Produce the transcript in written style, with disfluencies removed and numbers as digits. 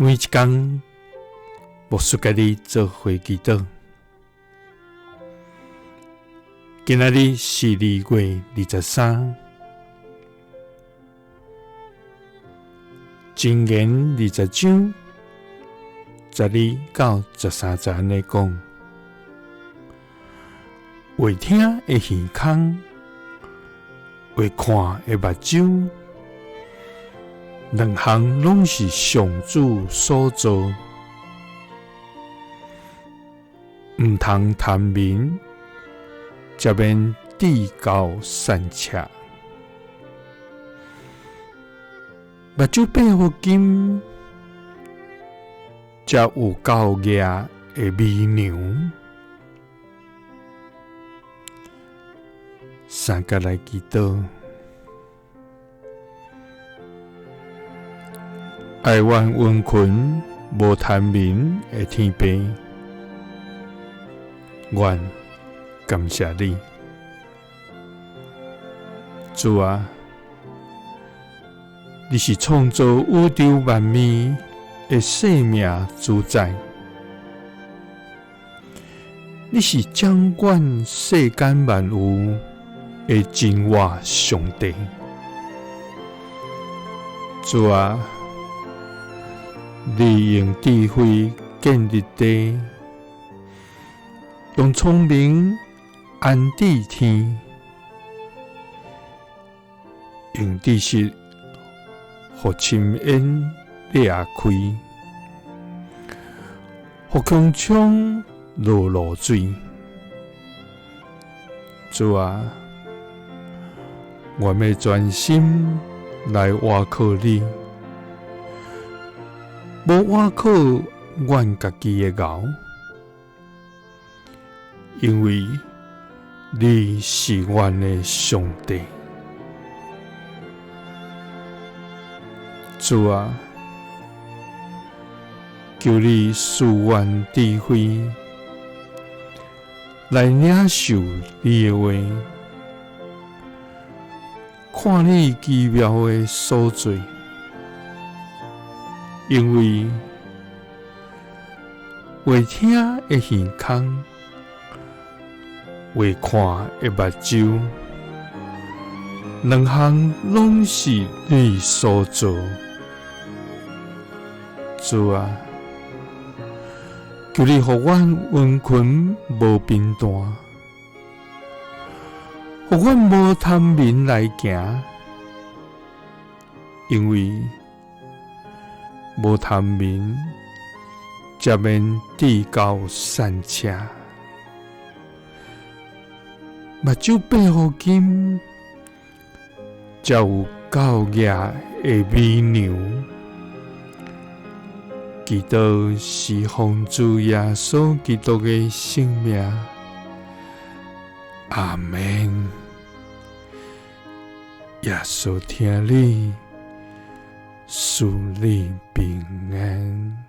每一天，牧师甲你做伙祈祷。今仔日是2月23，箴言20章12到13節安尼講：話聽的耳孔，話看的目睭，兩項攏是上主所造，毋通貪名，才免至高善車。目睭配合金，才有高雅的美娘。三個來祈禱。愛願溫困無貪名的天父，願感謝你，主啊！你是創造宇宙萬物的生命主宰，你是掌管世間萬物的真活上帝，主啊！你用智慧建立地，用聰明安置天，用知識互深淵裂開，互穹蒼落水。主啊，我要專心來倚靠你。無倚靠阮家己的牛，因為你是阮的上帝。主啊，求你賜阮智慧，來領受你的話，看你奇妙的所做。因為話聽的耳孔，話看的目睭，兩項攏是你所造。主啊，求你互阮溫困無偏袒，互阮無貪名來行，因為無貪名，才免至高善車。目睭配合金，才有高雅的美娘。祈禱是奉主耶穌基督的聖名。阿們。耶穌聽你，賜你平安。